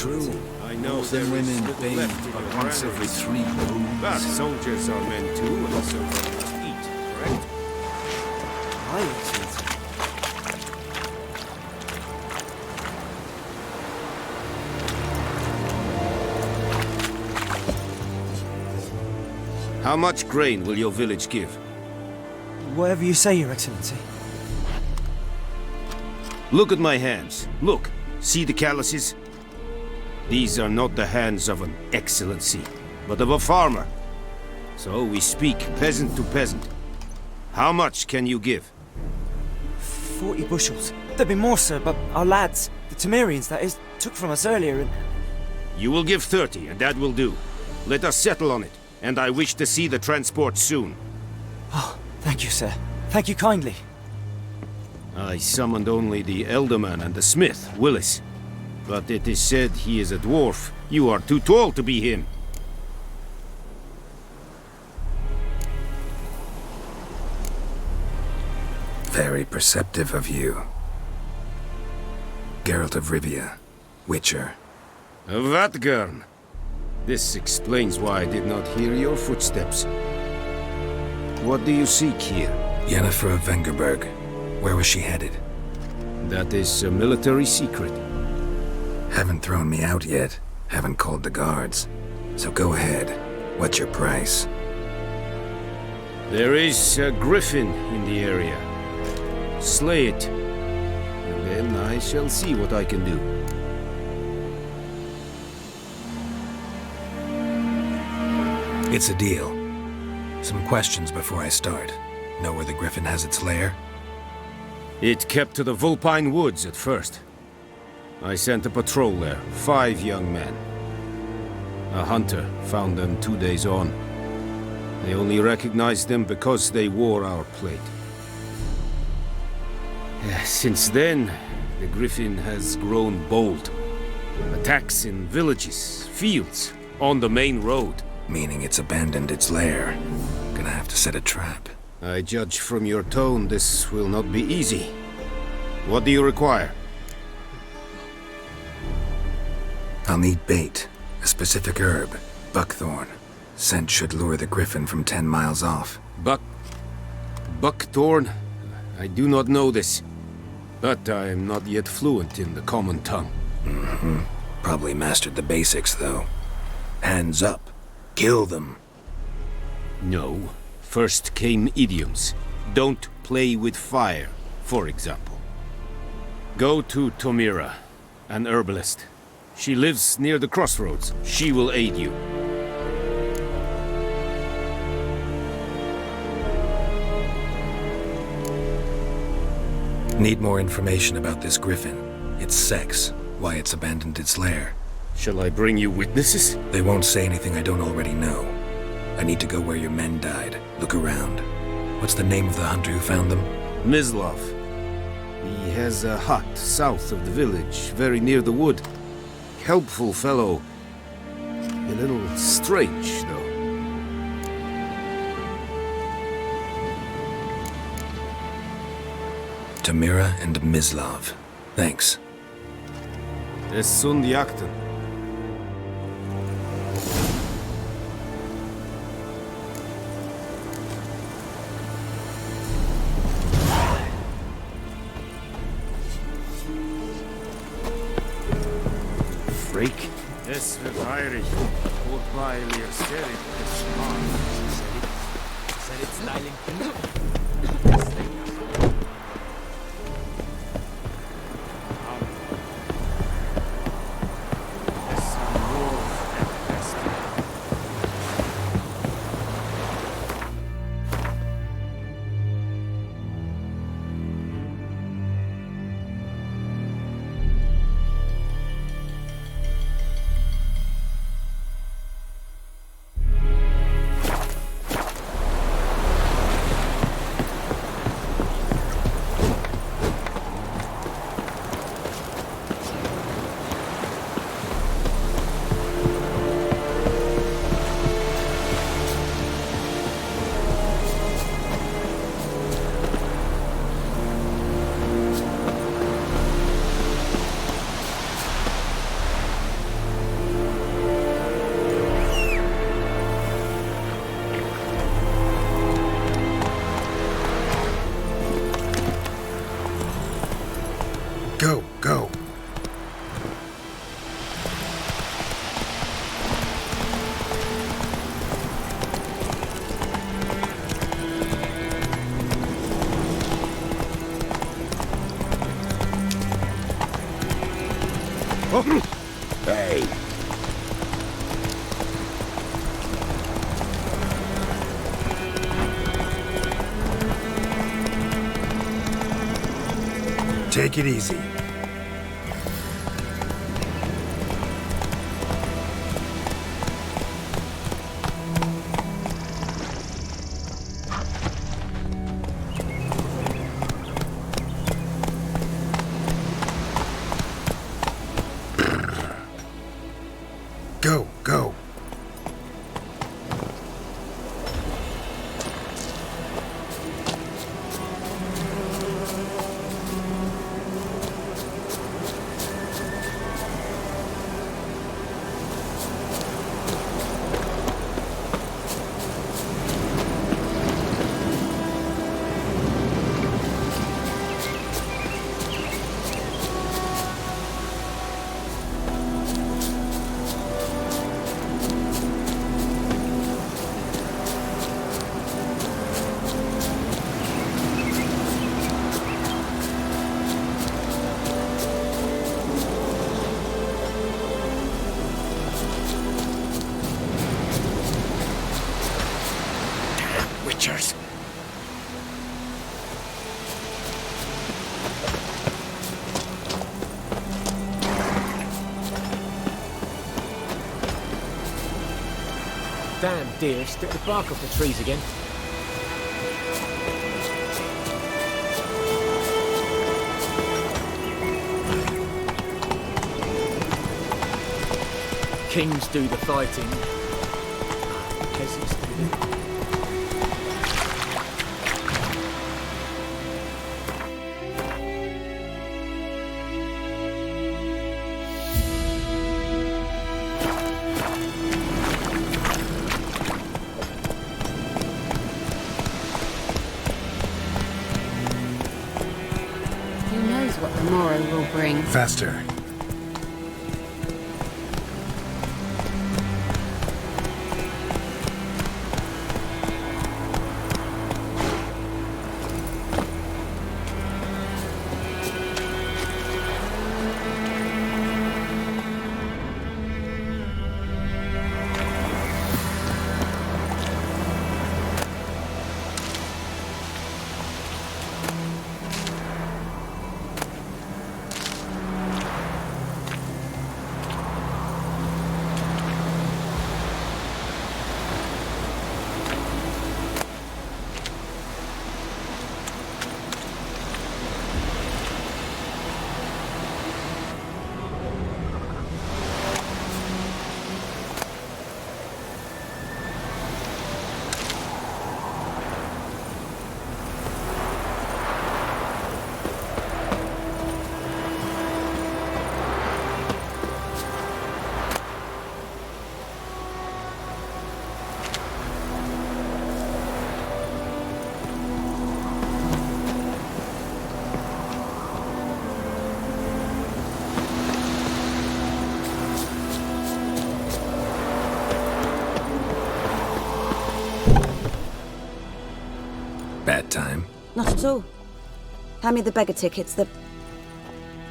true. I know Northern there is women little bathe left in but your once every granaries. 3 But moons. soldiers are men too, and so they must eat, correct? Aye, Excellency. How much grain will your village give? Whatever you say, Your Excellency. Look at my hands. Look. See the calluses? These are not the hands of an excellency, but of a farmer. So we speak peasant to peasant. How much can you give? 40 bushels. There'd be more, sir, but our lads, the Temerians, that is, took from us earlier and... You will give 30, and that will do. Let us settle on it, and I wish to see the transport soon. Oh, thank you, sir. Thank you kindly. I summoned only the Elderman and the smith, Willis. But it is said he is a dwarf. You are too tall to be him. Very perceptive of you. Geralt of Rivia, Witcher. Vatgern. This explains why I did not hear your footsteps. What do you seek here? Yennefer of Vengerberg. Where was she headed? That is a military secret. Haven't thrown me out yet. Haven't called the guards. So go ahead. What's your price? There is a griffin in the area. Slay it, and then I shall see what I can do. It's a deal. Some questions before I start. Know where the griffin has its lair? It kept to the Vulpine Woods at first. I sent a patrol there, 5 young men. A hunter found them 2 days on. They only recognized them because they wore our plate. Since then, the griffin has grown bold. Attacks in villages, fields, on the main road. Meaning it's abandoned its lair. Gonna have to set a trap. I judge from your tone this will not be easy. What do you require? I'll need bait. A specific herb. Buckthorn. Scent should lure the griffin from 10 miles off. Buckthorn? I do not know this. But I am not yet fluent in the common tongue. Probably mastered the basics, though. Hands up. Kill them. No. First came idioms. Don't play with fire, for example. Go to Tomira, an herbalist. She lives near the crossroads. She will aid you. Need more information about this griffin. Its sex. Why it's abandoned its lair. Shall I bring you witnesses? They won't say anything I don't already know. I need to go where your men died. Look around. What's the name of the hunter who found them? Mislav. He has a hut south of the village, very near the wood. Helpful fellow. A little strange, though. Tamira and Mislav. Thanks. Es sunt jakten. Freak. Es wird heilig. Wobei wir sterit es an. Said it's styling. Hey. Take it easy. Go, go. Witchers. Damn deer, stick the bark off the trees again. Kings do the fighting. Peasants do the... Who knows what the morrow will bring? Faster. Bad time. Not at all. Hand me the beggar tickets, the...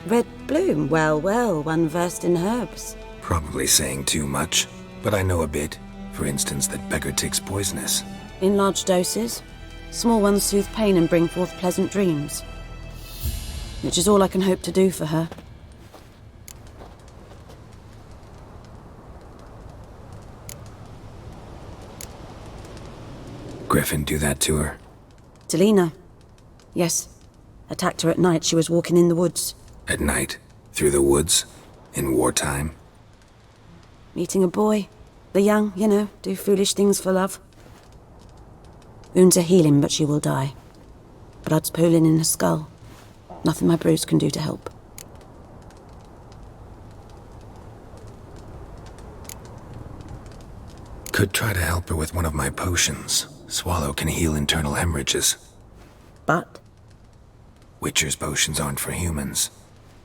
Red bloom. Well, well, one versed in herbs. Probably saying too much, but I know a bit. For instance, that beggar tick's poisonous. In large doses. Small ones soothe pain and bring forth pleasant dreams. Which is all I can hope to do for her. Griffin do that to her? Delina. Yes. Attacked her at night. She was walking in the woods. At night? Through the woods? In wartime? Meeting a boy. The young, you know, do foolish things for love. Wounds are healing, but she will die. Blood's pooling in her skull. Nothing my brews can do to help. Could try to help her with one of my potions. Swallow can heal internal hemorrhages. But Witcher's potions aren't for humans.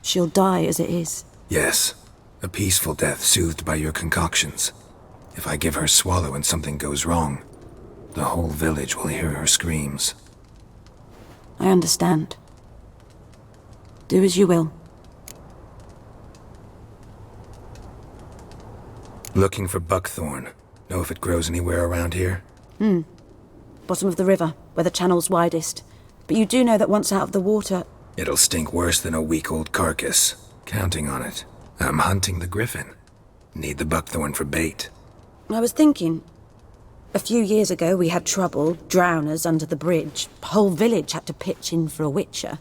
she'll die as it is. Yes. A peaceful death soothed by your concoctions. If I give her Swallow and something goes wrong, the whole village will hear her screams. I understand. Do as you will. Looking for buckthorn. Know if it grows anywhere around here? Bottom of the river, where the channel's widest. But you do know that once out of the water... It'll stink worse than a week-old carcass. Counting on it. I'm hunting the griffin. Need the buckthorn for bait. I was thinking... A few years ago we had trouble, drowners under the bridge. Whole village had to pitch in for a witcher.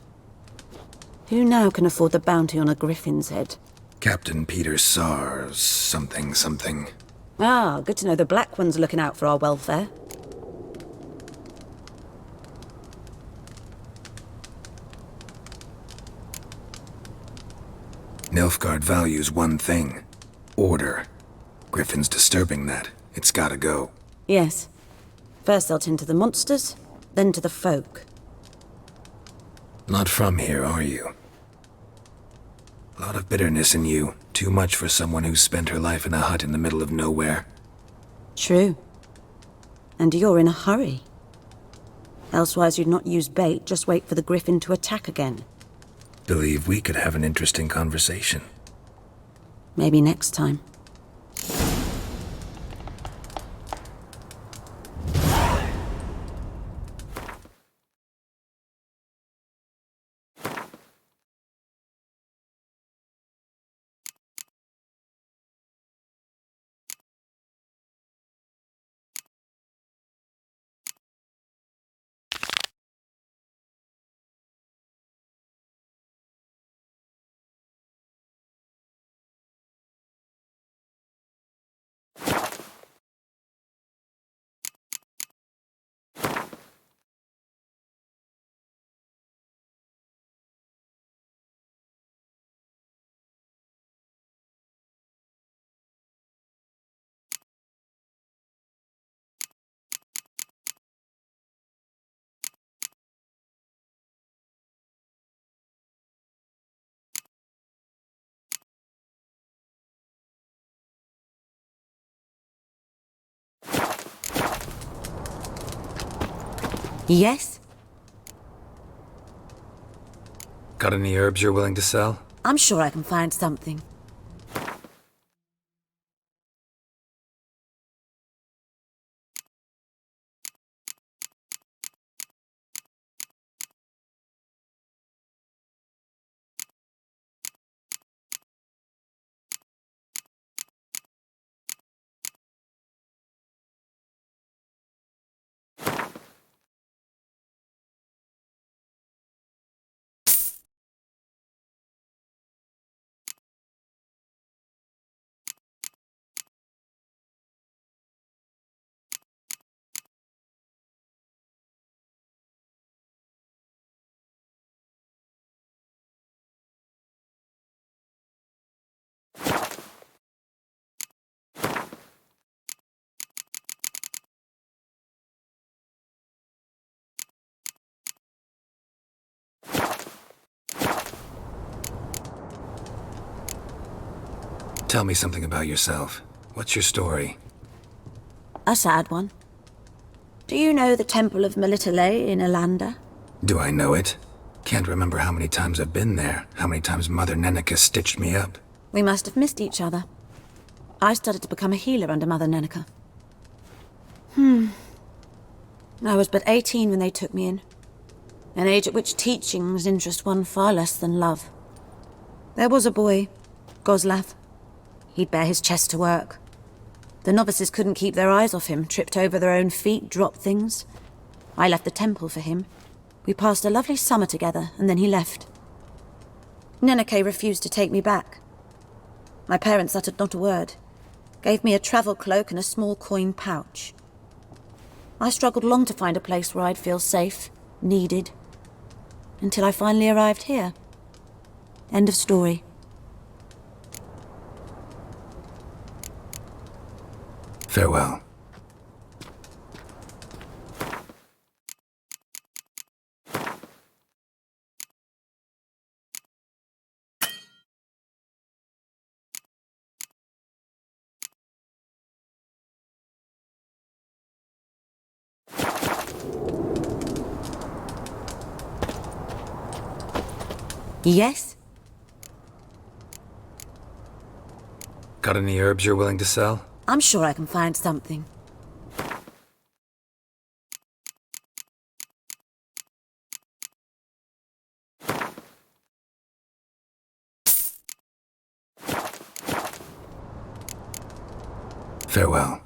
Who now can afford the bounty on a griffin's head? Captain Peter Sars, something. Ah, good to know the Black One's looking out for our welfare. Nilfgaard values one thing. Order. Griffin's disturbing that. It's gotta go. Yes. First they'll tend to the monsters, then to the folk. Not from here, are you? A lot of bitterness in you. Too much for someone who's spent her life in a hut in the middle of nowhere. True. And you're in a hurry. Elsewise you'd not use bait, just wait for the griffin to attack again. Believe we could have an interesting conversation. Maybe next time. Yes? Got any herbs you're willing to sell? I'm sure I can find something. Tell me something about yourself. What's your story? A sad one. Do you know the Temple of Melitele in Alanda? Do I know it? Can't remember how many times I've been there, how many times Mother Neneka stitched me up. We must have missed each other. I started to become a healer under Mother Neneka. I was but 18 when they took me in. An age at which teachings interest one far less than love. There was a boy, Goslav. He'd bare his chest to work. The novices couldn't keep their eyes off him, tripped over their own feet, dropped things. I left the temple for him. We passed a lovely summer together, and then he left. Neneke refused to take me back. My parents uttered not a word, gave me a travel cloak and a small coin pouch. I struggled long to find a place where I'd feel safe, needed, until I finally arrived here. End of story. Farewell. Yes? Got any herbs you're willing to sell? I'm sure I can find something. Farewell.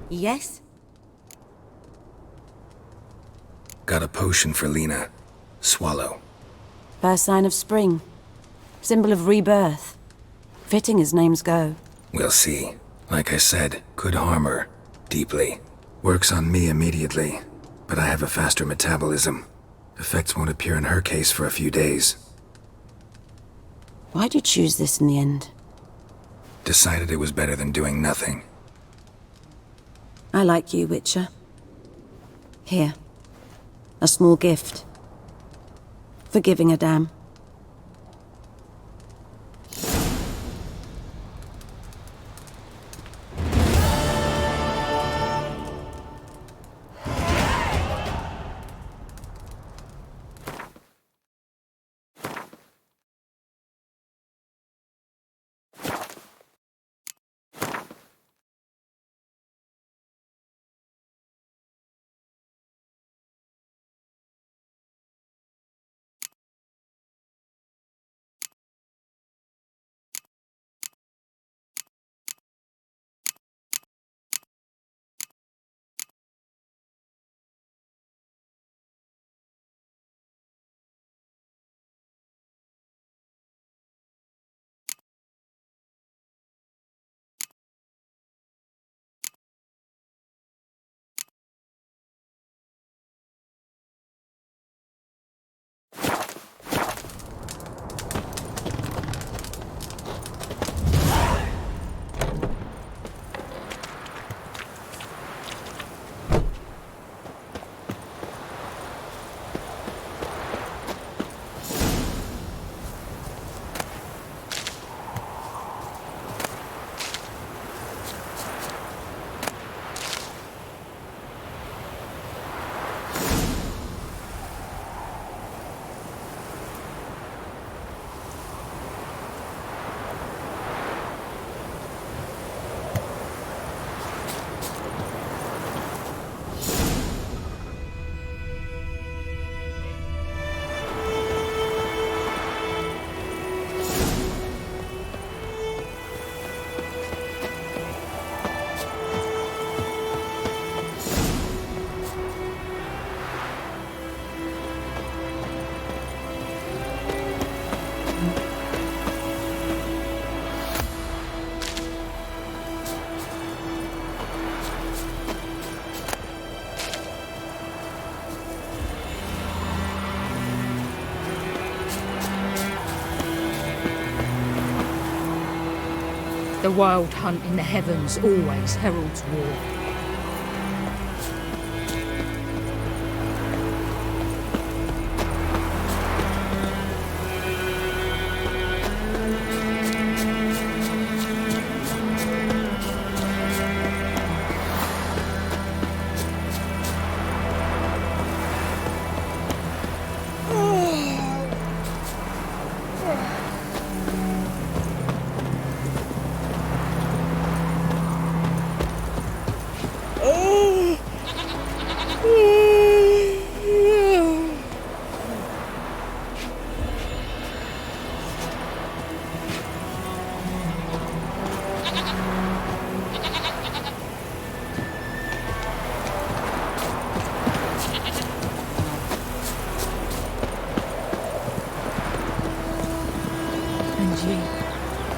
Yes? Got a potion for Lena. Swallow. First sign of spring. Symbol of rebirth. Fitting as names go. We'll see. Like I said, could harm her. Deeply. Works on me immediately, but I have a faster metabolism. Effects won't appear in her case for a few days. Why'd you choose this in the end? Decided it was better than doing nothing. I like you, Witcher. Here. A small gift. For giving a damn. The wild hunt in the heavens always heralds war.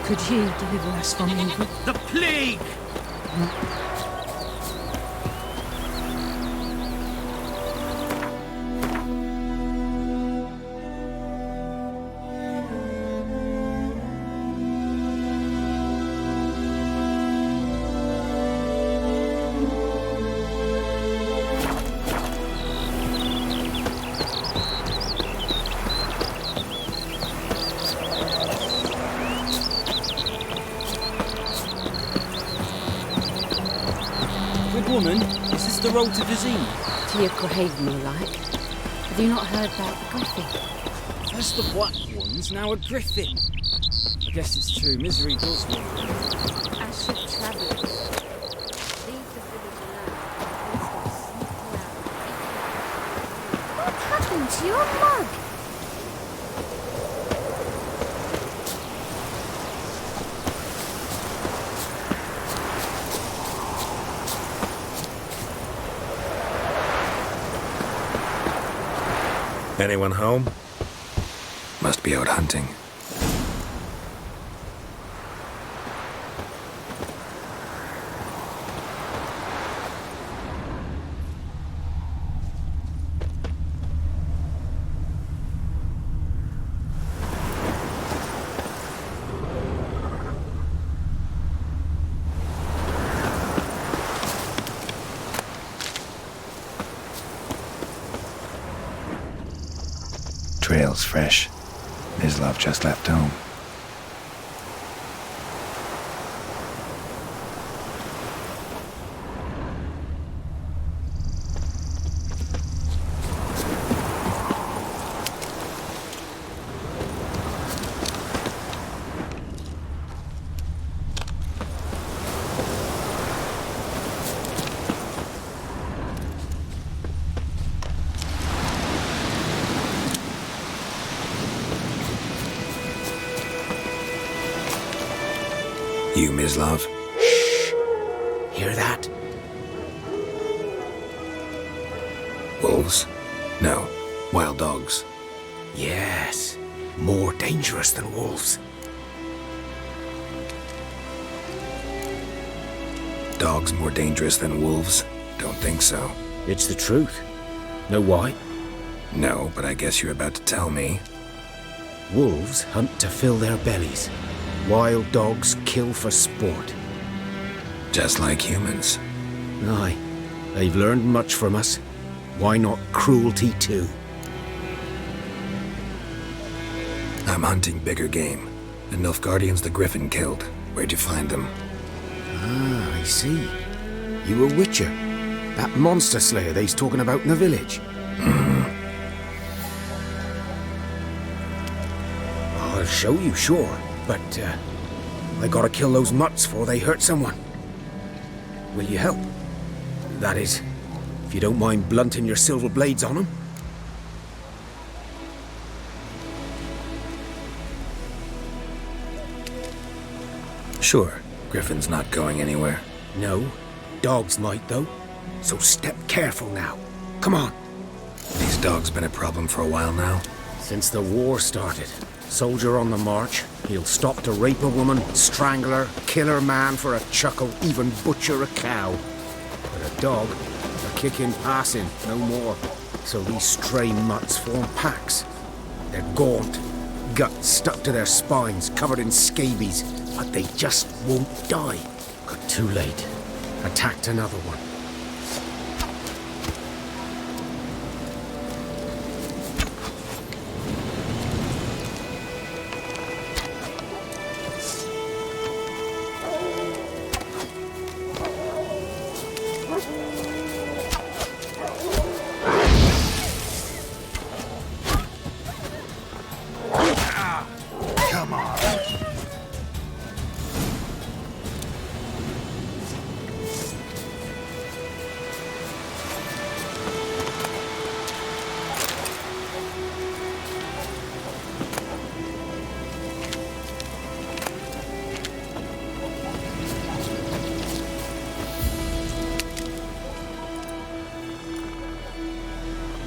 Could ye deliver us from evil? The plague! Woman, is this the road to Vizima? To your grave, more like. Have you not heard about the griffin? First the black ones, now a griffin. I guess it's true, misery does win. As should travellers. Leave the village alone. What happened to your mug? Anyone home? Must be out hunting. Trail's fresh. Mislav just left home. You, Mislav? Shh! Hear that? Wolves? No. Wild dogs. Yes. More dangerous than wolves. Dogs more dangerous than wolves? Don't think so. It's the truth. Know why? No, but I guess you're about to tell me. Wolves hunt to fill their bellies. Wild dogs kill for sport. Just like humans. Aye. They've learned much from us. Why not cruelty too? I'm hunting bigger game. The Nilfgaardians the Griffin killed. Where'd you find them? Ah, I see. You a witcher. That monster slayer they's talking about in the village. I'll show you, sure. But, I gotta kill those mutts before they hurt someone. Will you help? That is, if you don't mind blunting your silver blades on them. Sure. Griffin's not going anywhere. No, dogs might though. So step careful now. Come on. These dogs been a problem for a while now? Since the war started. Soldier on the march, he'll stop to rape a woman, strangle her, kill her man for a chuckle, even butcher a cow. But a dog, a kick in passing, no more. So these stray mutts form packs. They're gaunt, guts stuck to their spines, covered in scabies, but they just won't die. But too late. Attacked another one.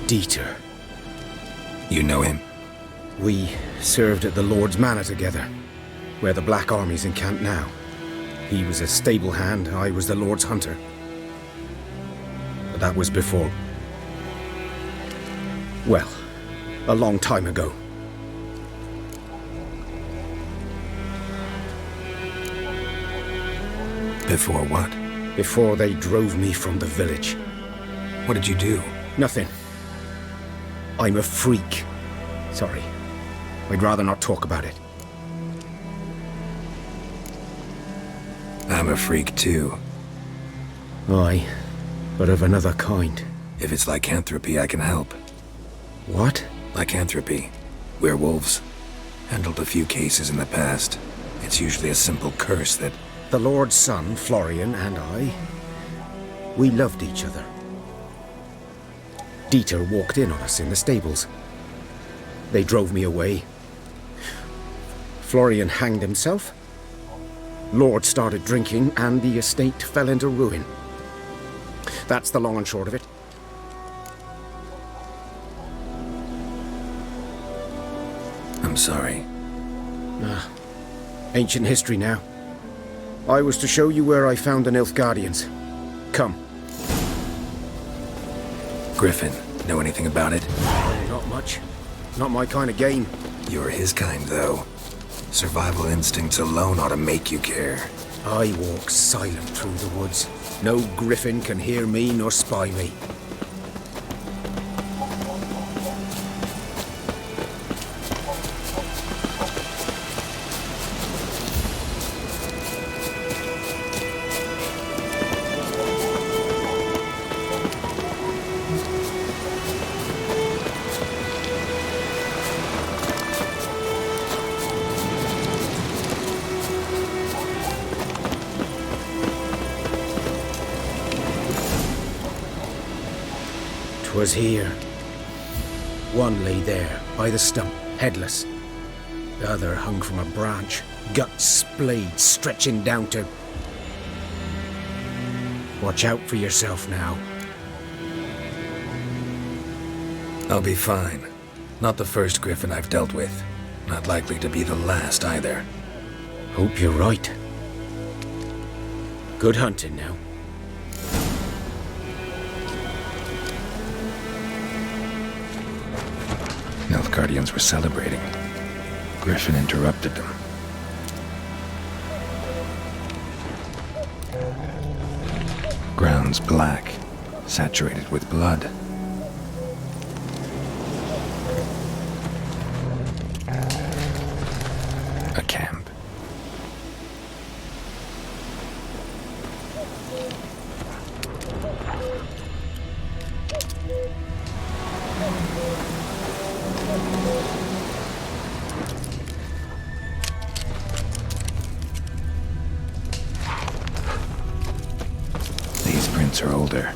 Dieter. You know him? We served at the Lord's Manor together, where the Black Army's encamped now. He was a stable hand, I was the Lord's hunter. But that was before... well, a long time ago. Before what? Before they drove me from the village. What did you do? Nothing. I'm a freak. Sorry. I'd rather not talk about it. I'm a freak too. Aye, but of another kind. If it's lycanthropy, I can help. What? Lycanthropy. Werewolves. Handled a few cases in the past. It's usually a simple curse that... The Lord's son, Florian, and I... we loved each other. Dieter walked in on us in the stables. They drove me away. Florian hanged himself. Lord started drinking, and the estate fell into ruin. That's the long and short of it. I'm sorry. Ancient history now. I was to show you where I found the Nilfgaardians. Come. Griffin, know anything about it? Not much. Not my kind of game. You're his kind, though. Survival instincts alone ought to make you care. I walk silent through the woods. No griffin can hear me nor spy me. Was here. One lay there, by the stump, headless. The other hung from a branch, guts splayed, stretching down to... Watch out for yourself now. I'll be fine. Not the first griffin I've dealt with. Not likely to be the last either. Hope you're right. Good hunting now. Nilfgaardians were celebrating. Griffin interrupted them. Ground's black, saturated with blood. A camp. Are older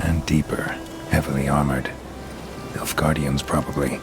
and deeper, heavily armored. Nilfgaardians, probably.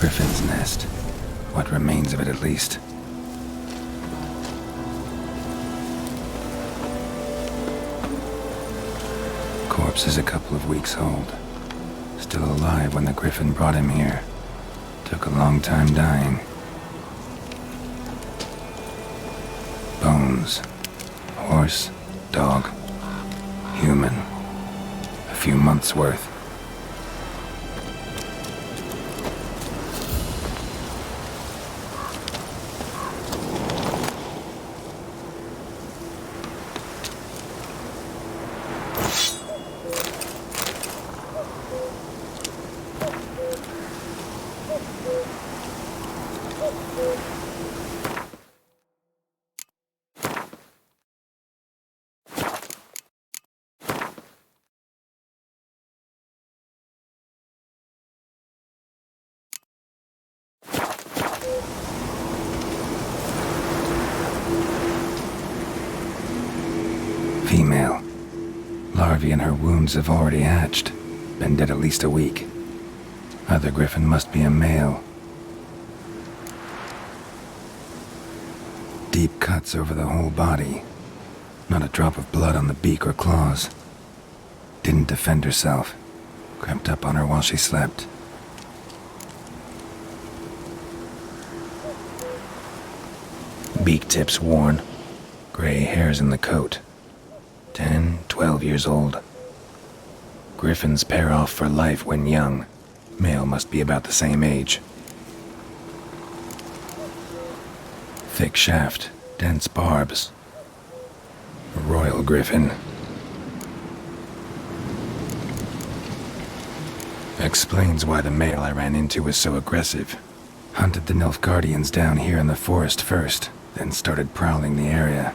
Griffin's nest. What remains of it, at least. Corpse is a couple of weeks old. Still alive when the Griffin brought him here. Took a long time dying. Bones. Horse, dog, human. A few months' worth. Female. Larvae in her wounds have already hatched. Been dead at least a week. Other Griffin must be a male. Deep cuts over the whole body. Not a drop of blood on the beak or claws. Didn't defend herself. Crept up on her while she slept. Beak tips worn. Gray hairs in the coat. 10, 12 years old. Griffins pair off for life when young. Male must be about the same age. Thick shaft, dense barbs. A royal griffin. Explains why the male I ran into was so aggressive. Hunted the Nilfgaardians down here in the forest first, then started prowling the area.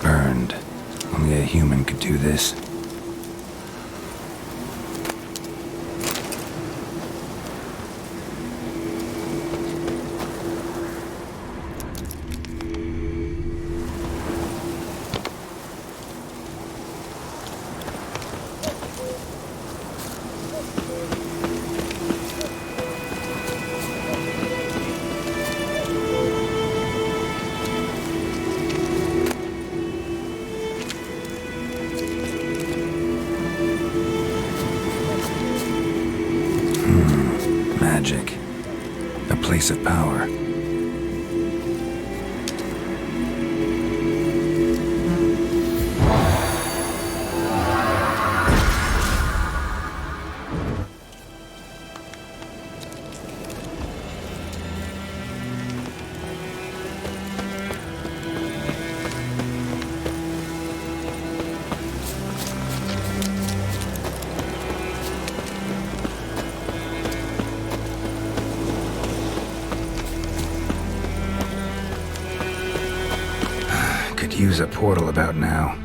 Burned. Only a human could do this. Magic. A place of power. Could use a portal about now.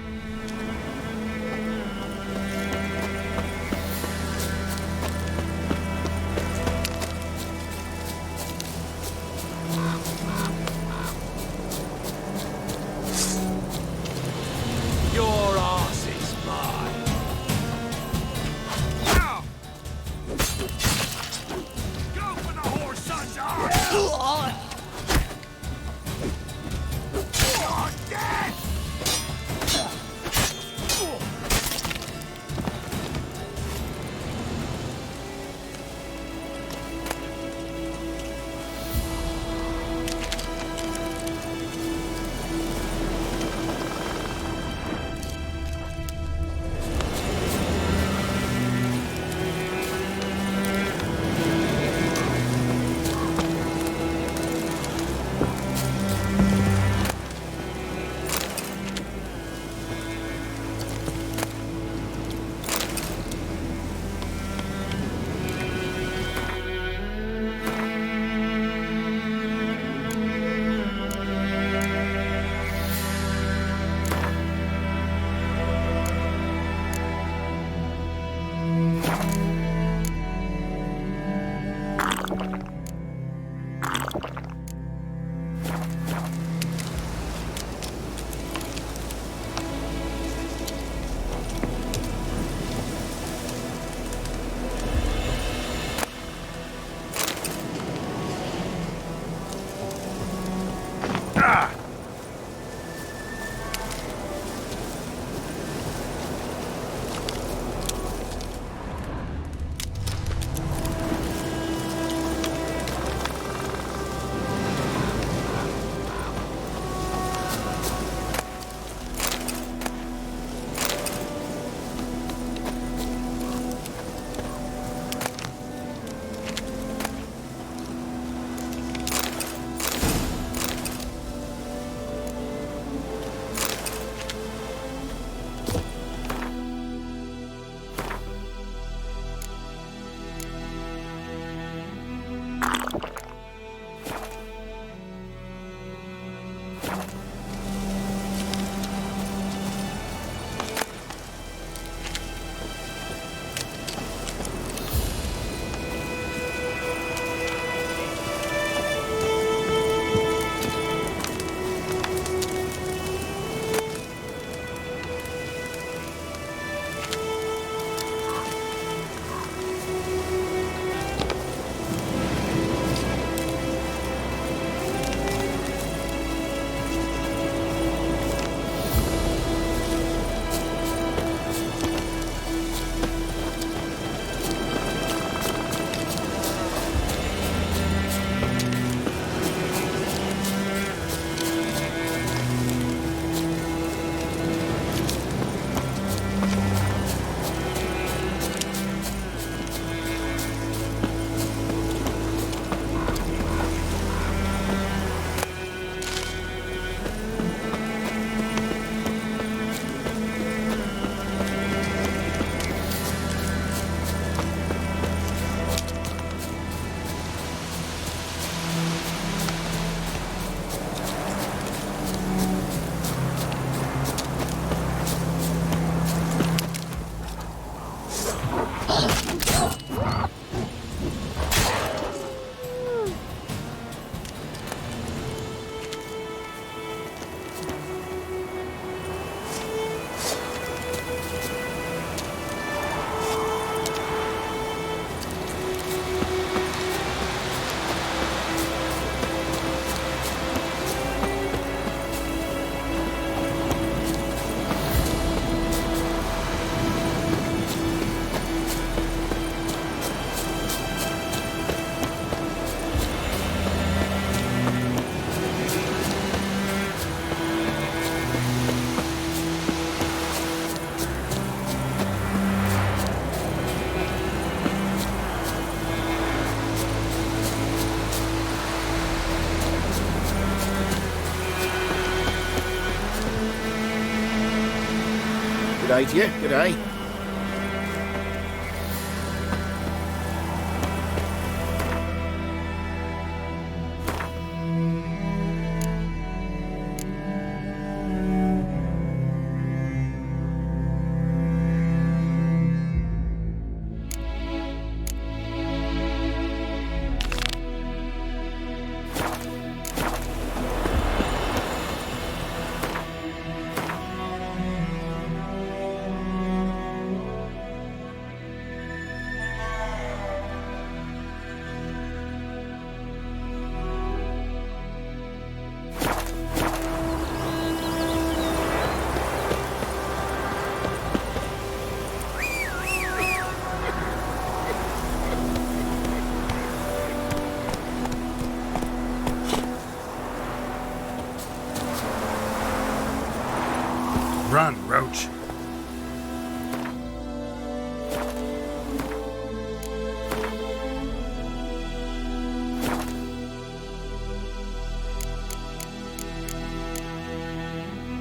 Good day to you. Good day.